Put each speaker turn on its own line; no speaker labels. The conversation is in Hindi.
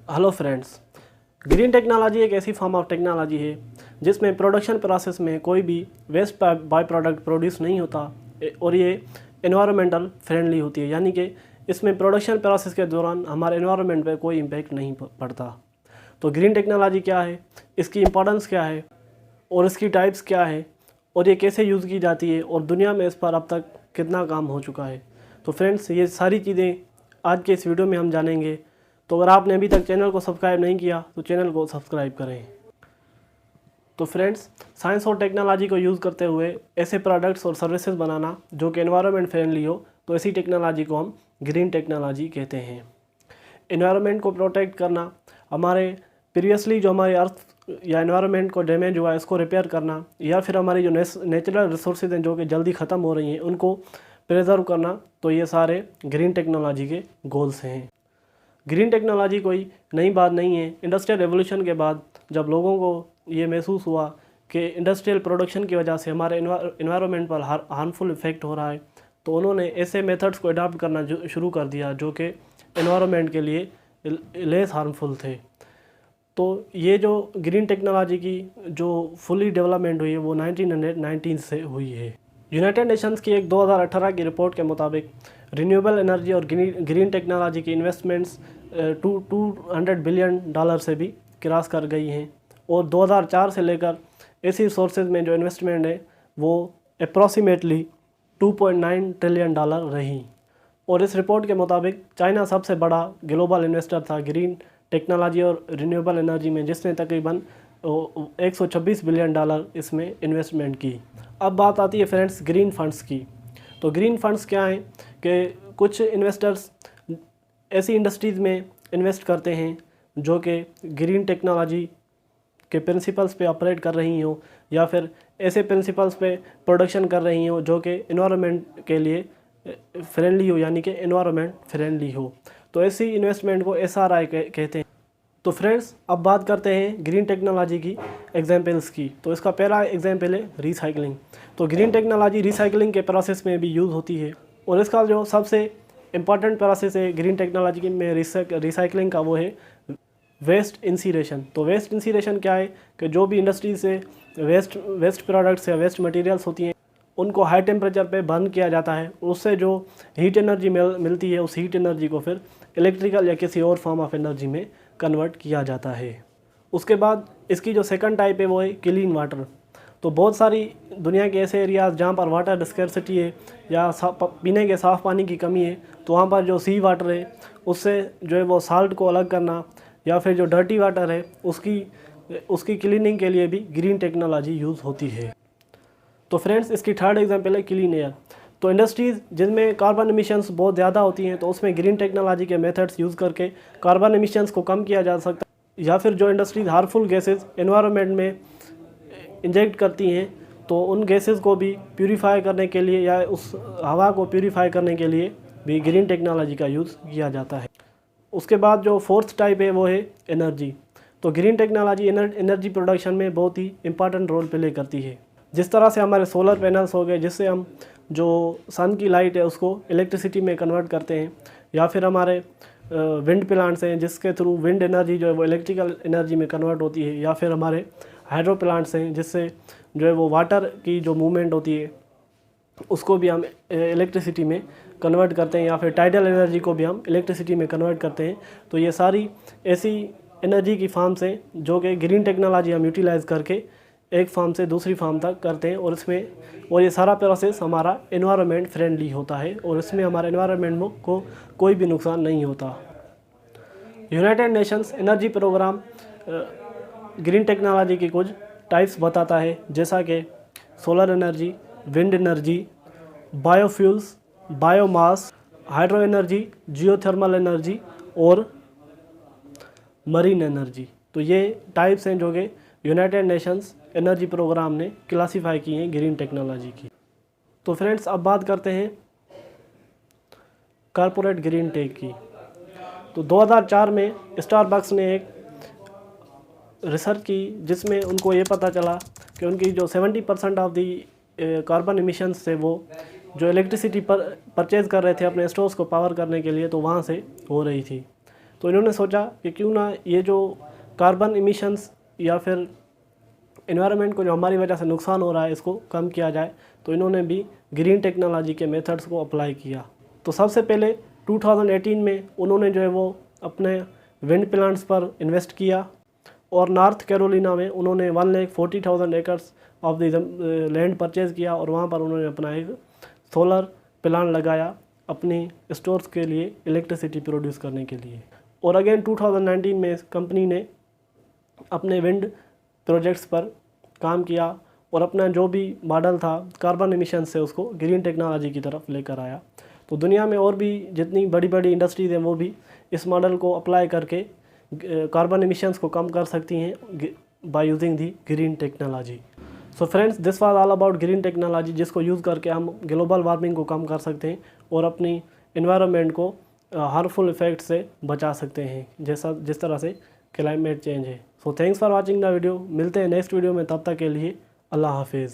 हेलो फ्रेंड्स, ग्रीन टेक्नोलॉजी एक ऐसी फॉर्म ऑफ टेक्नोलॉजी है जिसमें प्रोडक्शन प्रोसेस में कोई भी वेस्ट बाय प्रोडक्ट प्रोड्यूस नहीं होता और ये एनवायरमेंटल फ्रेंडली होती है। यानी कि इसमें प्रोडक्शन प्रोसेस के दौरान हमारे एनवायरनमेंट पे कोई इम्पैक्ट नहीं पड़ता। तो ग्रीन टेक्नोलॉजी क्या है, इसकी इम्पोर्टेंस क्या है और इसकी टाइप्स क्या है और ये कैसे यूज़ की जाती है और दुनिया में इस पर अब तक कितना काम हो चुका है। तो फ्रेंड्स, ये सारी चीज़ें आज के इस वीडियो में हम जानेंगे। तो अगर आपने अभी तक चैनल को सब्सक्राइब नहीं किया तो चैनल को सब्सक्राइब करें। तो फ्रेंड्स, साइंस और टेक्नोलॉजी को यूज़ करते हुए ऐसे प्रोडक्ट्स और सर्विसेज बनाना जो कि एनवायरनमेंट फ्रेंडली हो, तो ऐसी टेक्नोलॉजी को हम ग्रीन टेक्नोलॉजी कहते हैं। एनवायरनमेंट को प्रोटेक्ट करना, हमारे प्रीवियसली जो हमारे अर्थ या एनवायरनमेंट को डैमेज हुआ है इसको रिपेयर करना, या फिर हमारी जो नेचुरल रिसोर्सेज हैं जो कि जल्दी ख़त्म हो रही हैं उनको प्रिजर्व करना, तो ये सारे ग्रीन टेक्नोलॉजी के गोल्स हैं। ग्रीन टेक्नोलॉजी कोई नई बात नहीं है। इंडस्ट्रियल रेवोल्यूशन के बाद जब लोगों को ये महसूस हुआ कि इंडस्ट्रियल प्रोडक्शन की वजह से हमारे एनवायरनमेंट पर हार्मफुल इफेक्ट हो रहा है, तो उन्होंने ऐसे मेथड्स को अडॉप्ट करना शुरू कर दिया जो कि एनवायरनमेंट के लिए लेस हार्मफुल थे। तो ये जो ग्रीन टेक्नोलॉजी की जो फुली डेवलपमेंट हुई है वो 1919 से हुई है। यूनाइटेड नेशंस की एक 2018 की रिपोर्ट के मुताबिक रिन्यूएबल एनर्जी और ग्रीन टेक्नोलॉजी की इन्वेस्टमेंट्स $200 बिलियन से भी क्रॉस कर गई हैं और 2004 से लेकर ऐसी सोर्सेज में जो इन्वेस्टमेंट है वो अप्रॉक्सीमेटली $2.9 ट्रिलियन रही। और इस रिपोर्ट के मुताबिक चाइना सबसे बड़ा ग्लोबल इन्वेस्टर था ग्रीन टेक्नोलॉजी और रिन्यूएबल एनर्जी में, जिसने तकरीबन $126 बिलियन इसमें इन्वेस्टमेंट की। अब बात आती है फ्रेंड्स ग्रीन फंड्स की। तो ग्रीन फंड्स क्या हैं कि कुछ इन्वेस्टर्स ऐसी इंडस्ट्रीज़ में इन्वेस्ट करते हैं जो कि ग्रीन टेक्नोलॉजी के प्रिंसिपल्स पे ऑपरेट कर रही हो, या फिर ऐसे प्रिंसिपल्स पे प्रोडक्शन कर रही हो जो कि एनवायरनमेंट के लिए फ्रेंडली हो, यानी कि एनवायरनमेंट फ्रेंडली हो। तो ऐसी इन्वेस्टमेंट को SRI कहते हैं। तो फ्रेंड्स, अब बात करते हैं ग्रीन टेक्नोलॉजी की एग्जांपल्स की। तो इसका पहला एग्जांपल है रिसाइकलिंग। तो ग्रीन टेक्नोलॉजी रिसाइकलिंग के प्रोसेस में भी यूज़ होती है और इसका जो सबसे इम्पॉर्टेंट प्रोसेस है ग्रीन टेक्नोलॉजी में रिसाइकलिंग का, वो है वेस्ट इंसीरेशन। तो वेस्ट इंसीरेशन क्या है कि जो भी इंडस्ट्री से वेस्ट प्रोडक्ट्स या वेस्ट मटेरियल्स होती हैं उनको हाई टेम्परेचर पे बर्न किया जाता है। उससे जो हीट एनर्जी मिलती है उस हीट एनर्जी को फिर इलेक्ट्रिकल या किसी और फॉर्म ऑफ एनर्जी में कन्वर्ट किया जाता है। उसके बाद इसकी जो सेकंड टाइप है वो है क्लीन वाटर। तो बहुत सारी दुनिया के ऐसे एरियाज़ जहाँ पर वाटर स्कैर्सिटी है या पीने के साफ़ पानी की कमी है, तो वहाँ पर जो सी वाटर है उससे जो है वो साल्ट को अलग करना, या फिर जो डर्टी वाटर है उसकी क्लीनिंग के लिए भी ग्रीन टेक्नोलॉजी यूज़ होती है। तो फ्रेंड्स, इसकी थर्ड एग्जांपल है क्लीन एयर। तो इंडस्ट्रीज़ जिनमें कार्बन एमिशंस बहुत ज़्यादा होती हैं तो उसमें ग्रीन टेक्नोलॉजी के मेथड्स यूज़ करके कार्बन एमिशंस को कम किया जा सकता है, या फिर जो इंडस्ट्रीज़ हार्मफुल गैसेस एनवायरनमेंट में इंजेक्ट करती हैं तो उन गैसेस को भी प्यूरीफाई करने के लिए या उस हवा को प्यूरीफाई करने के लिए भी ग्रीन टेक्नोलॉजी का यूज़ किया जाता है। उसके बाद जो फोर्थ टाइप है वो है एनर्जी। तो ग्रीन टेक्नोलॉजी एनर्जी प्रोडक्शन में बहुत ही इंपॉर्टेंट रोल प्ले करती है। जिस तरह से हमारे सोलर पैनल्स हो गए, जिससे हम जो सन की लाइट है उसको इलेक्ट्रिसिटी में कन्वर्ट करते हैं, या फिर हमारे विंड प्लांट्स हैं जिसके थ्रू विंड एनर्जी जो है वो इलेक्ट्रिकल एनर्जी में कन्वर्ट होती है, या फिर हमारे हाइड्रो प्लांट्स हैं जिससे जो है वो वाटर की जो मूवमेंट होती है उसको भी हम इलेक्ट्रिसिटी में कन्वर्ट करते हैं, या फिर टाइडल एनर्जी को भी हम इलेक्ट्रिसिटी में कन्वर्ट करते हैं। तो ये सारी ऐसी एनर्जी की फॉर्म्स हैं जो कि ग्रीन टेक्नोलॉजी हम यूटिलाइज़ करके एक फार्म से दूसरी फार्म तक करते हैं, और ये सारा प्रोसेस हमारा एनवायरनमेंट फ्रेंडली होता है और इसमें हमारे एनवायरनमेंट को कोई भी नुकसान नहीं होता। United Nations energy programme green technology की कुछ टाइप्स बताता है, जैसा कि solar energy, wind energy, biofuels, biomass, hydro energy, geothermal energy और मरीन एनर्जी। तो ये टाइप्स हैं जो कि यूनाइटेड नेशंस एनर्जी प्रोग्राम ने क्लासीफाई की हैं ग्रीन टेक्नोलॉजी की। तो फ्रेंड्स, अब बात करते हैं कॉरपोरेट ग्रीन टेक की। तो 2004 में स्टारबक्स ने एक रिसर्च की जिसमें उनको ये पता चला कि उनकी जो 70% ऑफ दी कार्बन एमिशंस थे वो जो इलेक्ट्रिसिटी परचेज़ कर रहे थे अपने स्टोर्स को पावर करने के लिए, तो वहाँ से हो रही थी। तो इन्होंने सोचा कि क्यों ना ये जो कार्बन इमिशंस या फिर एनवायरनमेंट को जो हमारी वजह से नुकसान हो रहा है इसको कम किया जाए। तो इन्होंने भी ग्रीन टेक्नोलॉजी के मेथड्स को अप्लाई किया। तो सबसे पहले 2018 में उन्होंने जो है वो अपने विंड प्लांट्स पर इन्वेस्ट किया और नॉर्थ कैरोलिना में उन्होंने 1,40,000 acres of the land purchase किया और वहाँ पर उन्होंने अपना एक सोलर प्लांट लगाया अपनी स्टोर्स के लिए इलेक्ट्रिसिटी प्रोड्यूस करने के लिए। और अगेन 2019 में कंपनी ने अपने विंड प्रोजेक्ट्स पर काम किया और अपना जो भी मॉडल था कार्बन एमिशन से उसको ग्रीन टेक्नोलॉजी की तरफ लेकर आया। तो दुनिया में और भी जितनी बड़ी बड़ी इंडस्ट्रीज़ हैं वो भी इस मॉडल को अप्लाई करके कार्बन एमिशंस को कम कर सकती हैं by using the green technology. So friends, this was all about green technology, जिसको यूज़ करके हम ग्लोबल वार्मिंग को कम कर सकते हैं और अपनी एनवायरनमेंट को हार्मफुल इफ़ेक्ट से बचा सकते हैं, जिस तरह से क्लाइमेट चेंज है। So thanks for watching the video. मिलते हैं नेक्स्ट वीडियो में, तब तक के लिए अल्लाह हाफिज़।